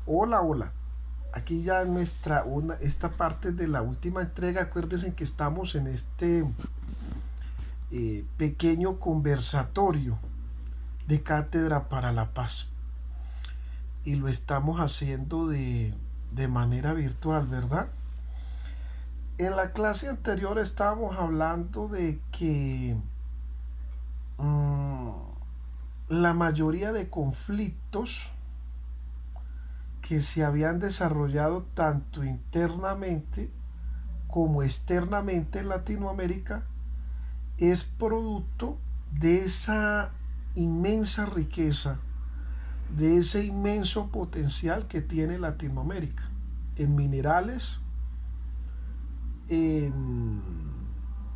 Hola, hola. Aquí ya en esta parte de la última entrega, acuérdense que estamos en este pequeño conversatorio de Cátedra para la Paz. Y lo estamos haciendo de manera virtual, ¿verdad? En la clase anterior estábamos hablando de que mm, la mayoría de conflictos que se habían desarrollado tanto internamente como externamente en Latinoamérica es producto de esa inmensa riqueza, de ese inmenso potencial que tiene Latinoamérica en minerales, en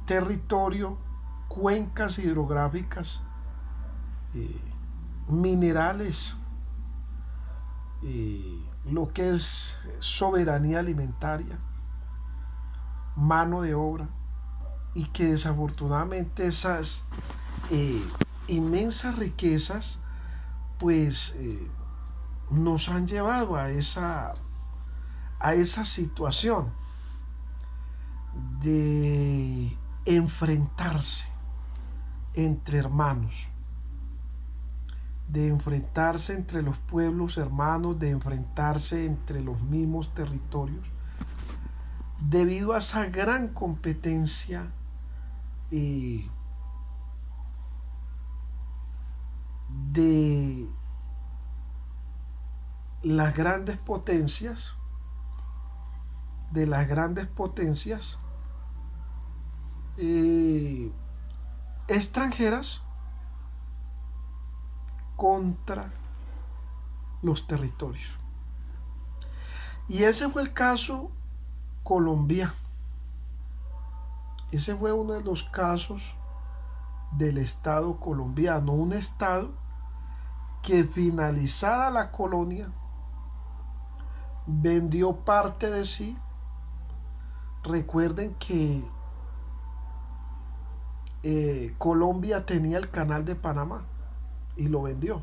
territorio, cuencas hidrográficas, eh, minerales, lo que es soberanía alimentaria, mano de obra, y que desafortunadamente esas eh, inmensas riquezas pues nos han llevado a esa situación de enfrentarse entre hermanos, de enfrentarse entre los pueblos hermanos, de enfrentarse entre los mismos territorios, debido a esa gran competencia eh, de las grandes potencias, de las grandes potencias eh, extranjeras contra los territorios. Y ese fue el caso Colombia. Ese fue uno de los casos del Estado colombiano, un Estado que finalizada la colonia vendió parte de sí. Recuerden que Colombia tenía el canal de Panamá y lo vendió.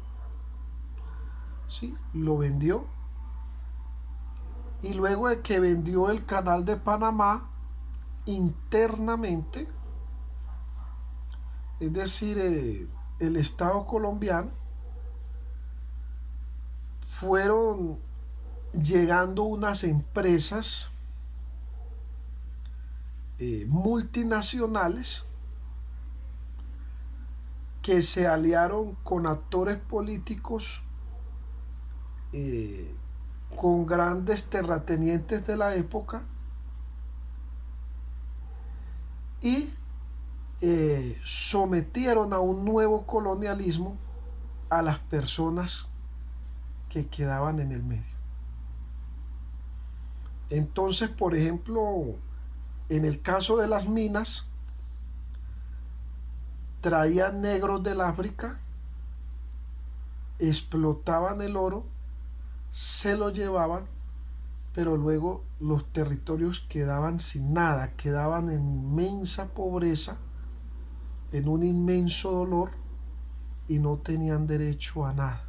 Sí, lo vendió. Y luego de que vendió el canal de Panamá, internamente, es decir, el Estado colombiano, fueron llegando unas empresas multinacionales que se aliaron con actores políticos, eh, con grandes terratenientes de la época y sometieron a un nuevo colonialismo a las personas que quedaban en el medio. Entonces, por ejemplo, en el caso de las minas, traían negros del África, explotaban el oro, se lo llevaban, pero luego los territorios quedaban sin nada, quedaban en inmensa pobreza, en un inmenso dolor y no tenían derecho a nada.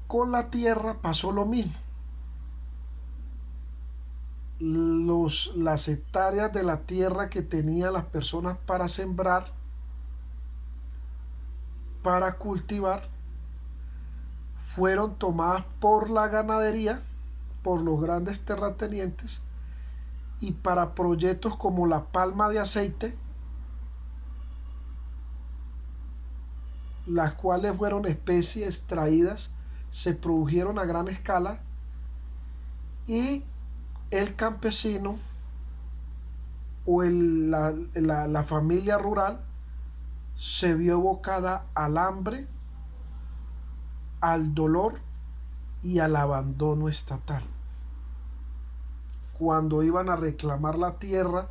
Con la tierra pasó lo mismo. Las hectáreas de la tierra que tenían las personas para sembrar, para cultivar, fueron tomadas por la ganadería, por los grandes terratenientes, y para proyectos como la palma de aceite, las cuales fueron especies extraídas, se produjeron a gran escala y el campesino o la familia rural se vio evocada al hambre, al dolor y al abandono estatal. Cuando iban a reclamar la tierra,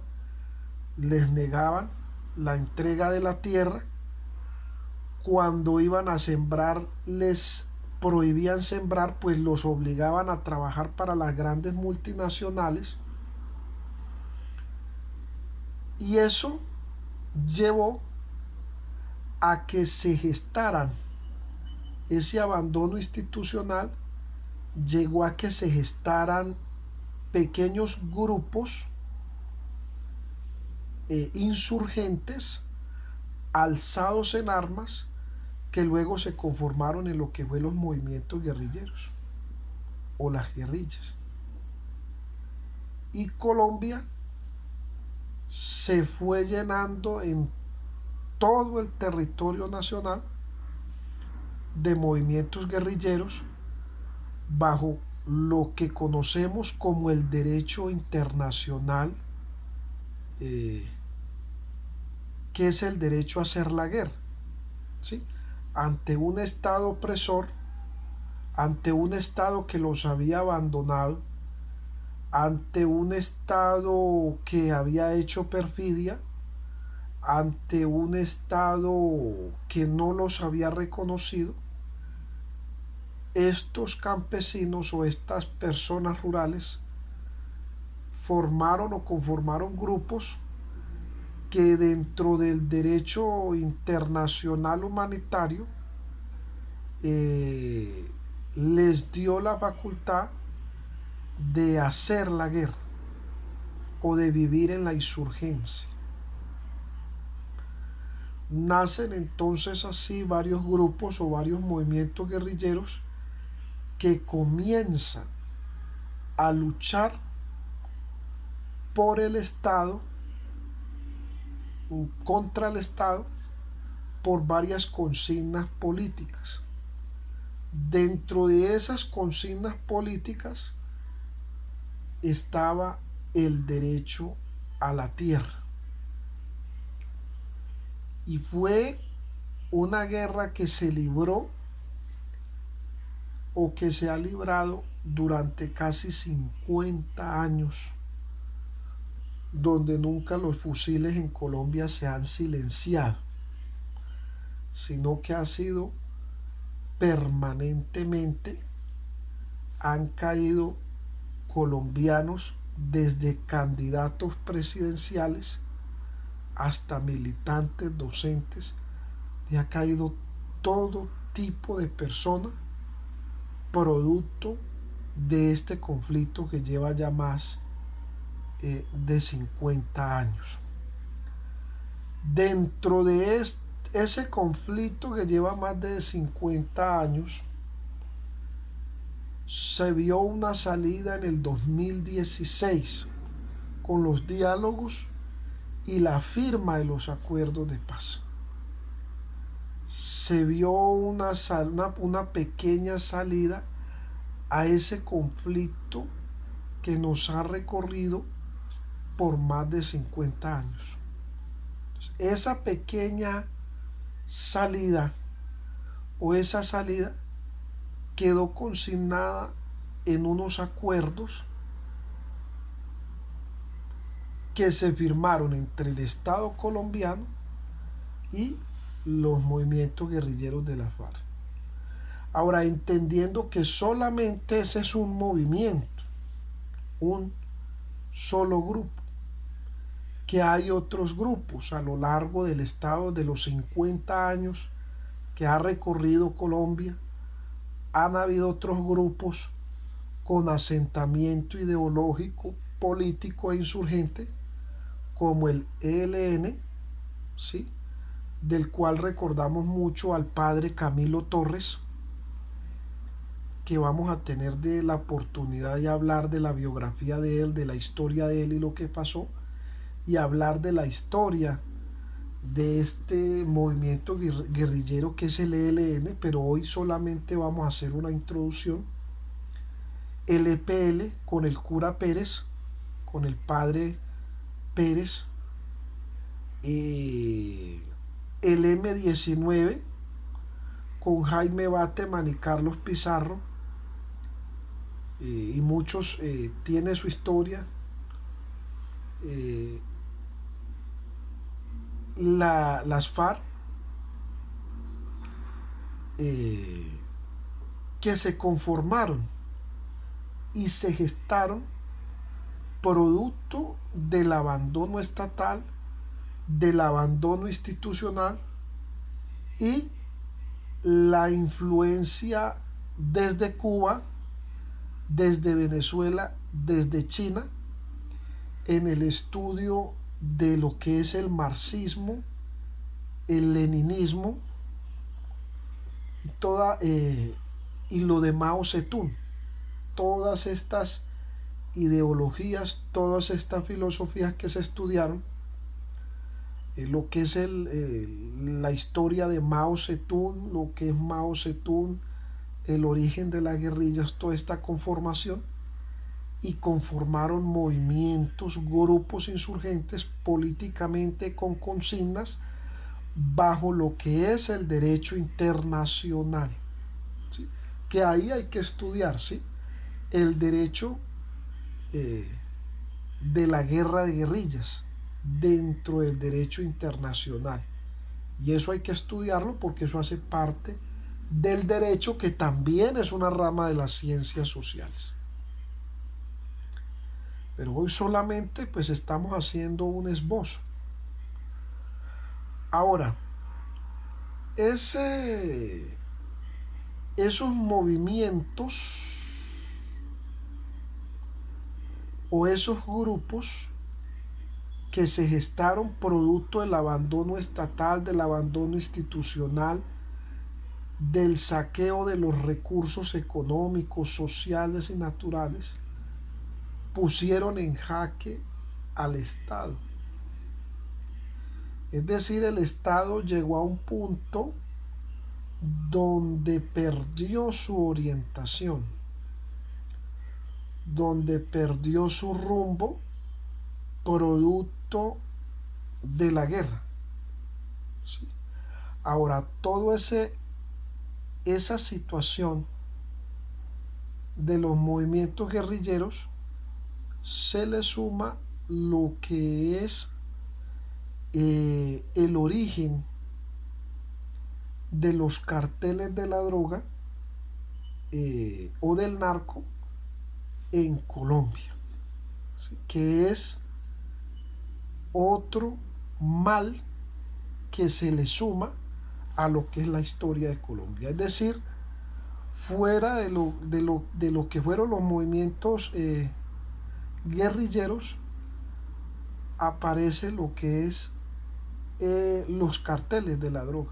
les negaban la entrega de la tierra. Cuando iban a sembrar, les prohibían sembrar, pues los obligaban a trabajar para las grandes multinacionales. Y eso llevó a que se gestaran ese abandono institucional llegó a que se gestaran pequeños grupos insurgentes alzados en armas que luego se conformaron en lo que fue los movimientos guerrilleros o las guerrillas. Y Colombia se fue llenando en todo el territorio nacional de movimientos guerrilleros bajo lo que conocemos como el derecho internacional, que es el derecho a hacer la guerra, ¿sí? Ante un Estado opresor, ante un Estado que los había abandonado, ante un Estado que había hecho perfidia, ante un Estado que no los había reconocido, estos campesinos o estas personas rurales formaron o conformaron grupos que dentro del derecho internacional humanitario les dio la facultad de hacer la guerra o de vivir en la insurgencia. Nacen entonces así varios grupos o varios movimientos guerrilleros que comienzan a luchar por el Estado, contra el Estado, por varias consignas políticas. Dentro de esas consignas políticas estaba el derecho a la tierra. Y fue una guerra que se libró o que se ha librado durante casi 50 años, donde nunca los fusiles en Colombia se han silenciado, sino que ha sido permanentemente, han caído colombianos desde candidatos presidenciales hasta militantes, docentes, y ha caído todo tipo de persona producto de este conflicto que lleva ya más de 50 años. Dentro de ese conflicto que lleva más de 50 años, se vio una salida en el 2016 con los diálogos y la firma de los acuerdos de paz. Se vio una pequeña salida a ese conflicto que nos ha recorrido por más de 50 años. Esa pequeña salida o esa salida quedó consignada en unos acuerdos que se firmaron entre el Estado colombiano y los movimientos guerrilleros de la FARC. Ahora, entendiendo que solamente ese es un movimiento, un solo grupo, que hay otros grupos a lo largo del Estado de los 50 años que ha recorrido Colombia, han habido otros grupos con asentamiento ideológico, político e insurgente, como el ELN, ¿sí?, del cual recordamos mucho al padre Camilo Torres, que vamos a tener la oportunidad de hablar de la biografía de él, de la historia de él y lo que pasó, y hablar de la historia de este movimiento guerrillero que es el ELN, pero hoy solamente vamos a hacer una introducción. El EPL con el cura Pérez, con el padre Pérez, el M19 con Jaime Bateman y Carlos Pizarro, y muchos tiene su historia. Las FARC, que se conformaron y se gestaron producto del abandono estatal, del abandono institucional y la influencia desde Cuba, desde Venezuela, desde China, en el estudio de lo que es el marxismo, el leninismo y, y lo de Mao Zedong. Todas estas ideologías, todas estas filosofías que se estudiaron, lo que es la historia de Mao Zedong, lo que es Mao Zedong, el origen de las guerrillas, toda esta conformación, y conformaron movimientos, grupos insurgentes políticamente con consignas bajo lo que es el derecho internacional, ¿sí? Que ahí hay que estudiar, ¿sí? El derecho eh, de la guerra de guerrillas dentro del derecho internacional. Y eso hay que estudiarlo porque eso hace parte del derecho, que también es una rama de las ciencias sociales. Pero hoy solamente pues estamos haciendo un esbozo. Ahora, esos movimientos o esos grupos que se gestaron producto del abandono estatal, del abandono institucional, del saqueo de los recursos económicos, sociales y naturales, pusieron en jaque al Estado. Es decir, el Estado llegó a un punto donde perdió su orientación, donde perdió su rumbo, producto de la guerra. ¿Sí? Ahora, esa situación de los movimientos guerrilleros se le suma lo que es el origen de los carteles de la droga o del narco en Colombia, ¿sí? Que es otro mal que se le suma a lo que es la historia de Colombia. Es decir, fuera de lo que fueron los movimientos guerrilleros, aparece lo que es los carteles de la droga.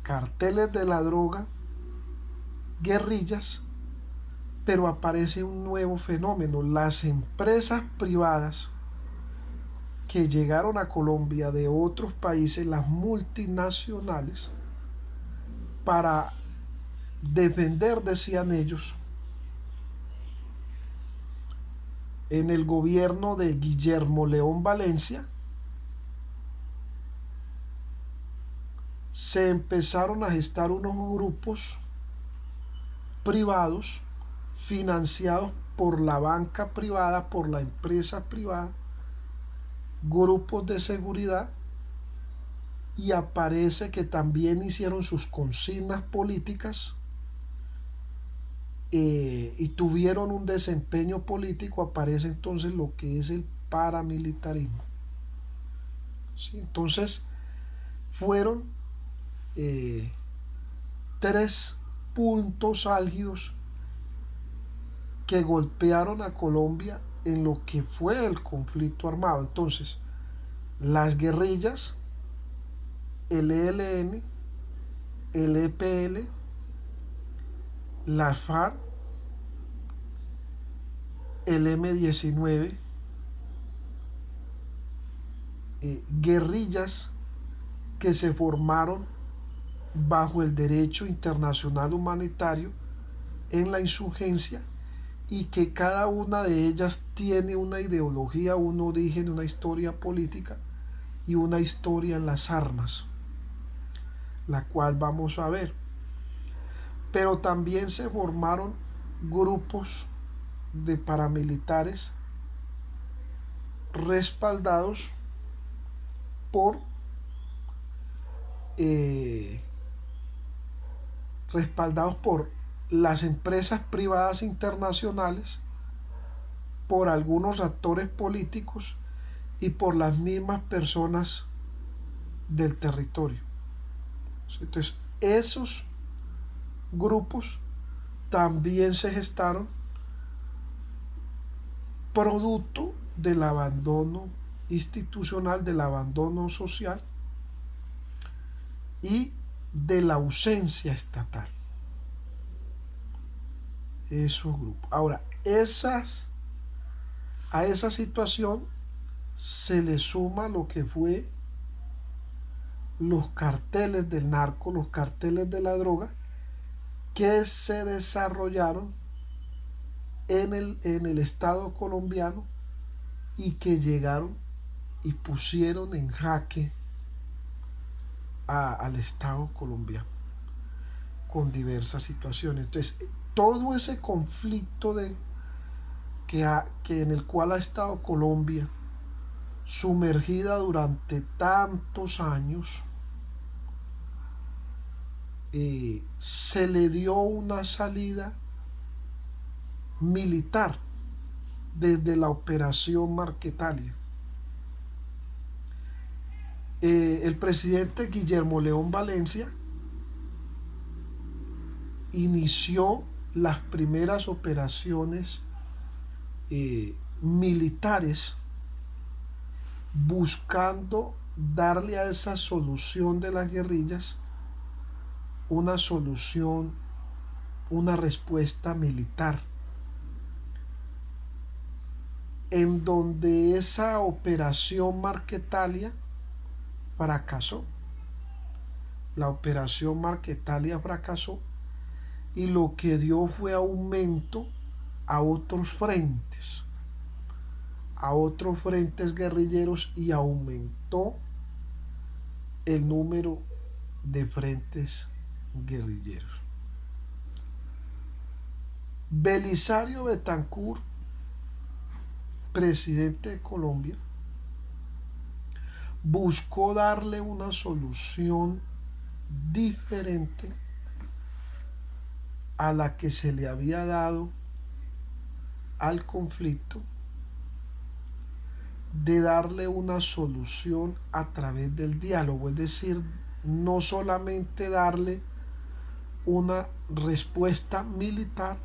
Carteles de la droga, guerrillas, pero aparece un nuevo fenómeno. Las empresas privadas que llegaron a Colombia de otros países, las multinacionales, para defender, decían ellos, en el gobierno de Guillermo León Valencia, se empezaron a gestar unos grupos privados financiados por la banca privada, por la empresa privada, grupos de seguridad, y aparece que también hicieron sus consignas políticas y tuvieron un desempeño político. Aparece entonces lo que es el paramilitarismo. ¿Sí? Entonces fueron tres puntos álgidos que golpearon a Colombia en lo que fue el conflicto armado. Entonces, las guerrillas, el ELN, el EPL, las FARC, el M-19, guerrillas que se formaron bajo el derecho internacional humanitario en la insurgencia, y que cada una de ellas tiene una ideología, un origen, una historia política y una historia en las armas, la cual vamos a ver. Pero también se formaron grupos de paramilitares respaldados por eh, las empresas privadas internacionales, por algunos actores políticos y por las mismas personas del territorio. Entonces, esos grupos también se gestaron producto del abandono institucional, del abandono social y de la ausencia estatal. Esos grupos. Ahora, a esa situación se le suma lo que fue los carteles del narco, los carteles de la droga, que se desarrollaron en el Estado colombiano y que llegaron y pusieron en jaque al Estado colombiano con diversas situaciones. Entonces, todo ese conflicto que en el cual ha estado Colombia sumergida durante tantos años, se le dio una salida militar desde la operación Marquetalia. El presidente Guillermo León Valencia inició las primeras operaciones militares buscando darle a esa solución de las guerrillas una solución, una respuesta militar, en donde esa operación Marquetalia fracasó. La operación Marquetalia fracasó y lo que dio fue aumento a otros frentes guerrilleros, y aumentó el número de frentes guerrilleros. Belisario Betancourt, presidente de Colombia, buscó darle una solución diferente a la que se le había dado al conflicto, de darle una solución a través del diálogo, es decir, no solamente darle una respuesta militar,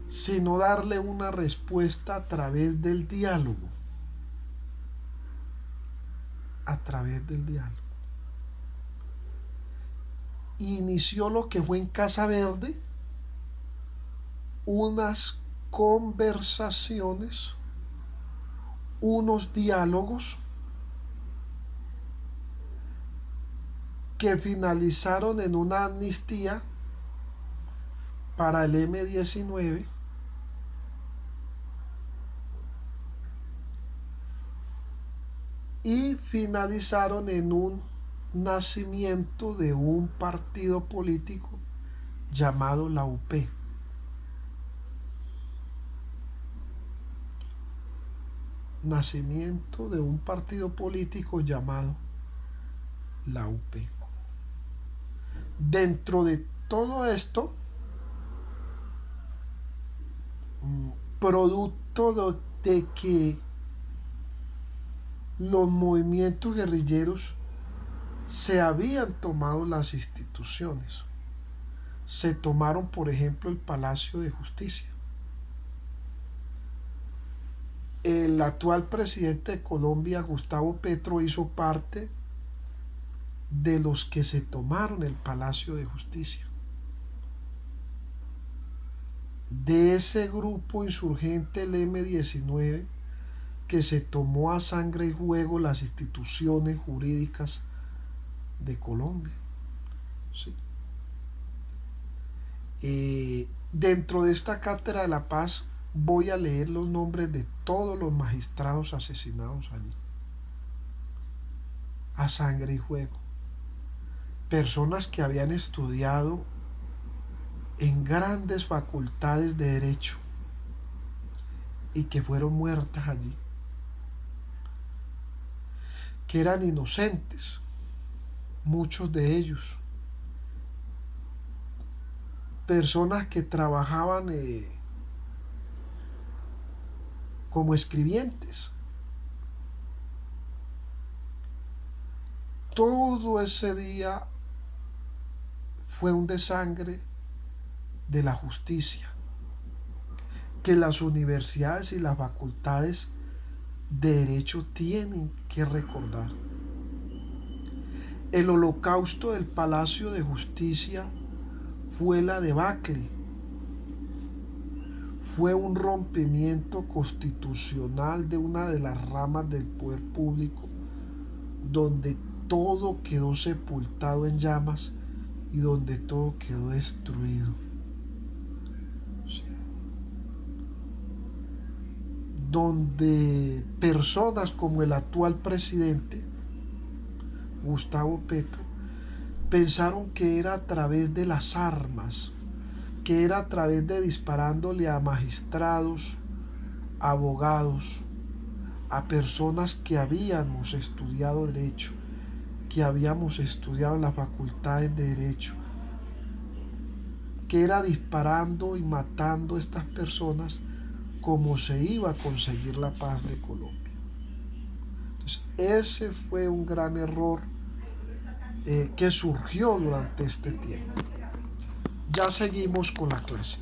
sino darle una respuesta a través del diálogo, a través del diálogo. Inició lo que fue en Casa Verde unas conversaciones, unos diálogos que finalizaron en una amnistía para el M-19, y finalizaron en un nacimiento de un partido político llamado la UP. Nacimiento de un partido político llamado la UP. Dentro de todo esto, producto de que los movimientos guerrilleros se habían tomado las instituciones. Se tomaron, por ejemplo, el Palacio de Justicia. El actual presidente de Colombia, Gustavo Petro, hizo parte de los que se tomaron el Palacio de Justicia. De ese grupo insurgente, el M-19, que se tomó a sangre y fuego las instituciones jurídicas de Colombia. ¿Sí? Dentro de esta cátedra de la paz voy a leer los nombres de todos los magistrados asesinados allí, a sangre y fuego. Personas que habían estudiado en grandes facultades de derecho y que fueron muertas allí, que eran inocentes, muchos de ellos. Personas que trabajaban como escribientes. Todo ese día fue un desangre de la justicia que las universidades y las facultades de derecho tienen que recordar. El holocausto del Palacio de Justicia fue la debacle, fue un rompimiento constitucional de una de las ramas del poder público, donde todo quedó sepultado en llamas y donde todo quedó destruido. Donde personas como el actual presidente, Gustavo Petro, pensaron que era a través de las armas, que era a través de disparándole a magistrados, abogados, a personas que habíamos estudiado derecho, que habíamos estudiado en las facultades de derecho, que era disparando y matando a estas personas como se iba a conseguir la paz de Colombia. Entonces, ese fue un gran error que surgió durante este tiempo. Ya seguimos con la clase.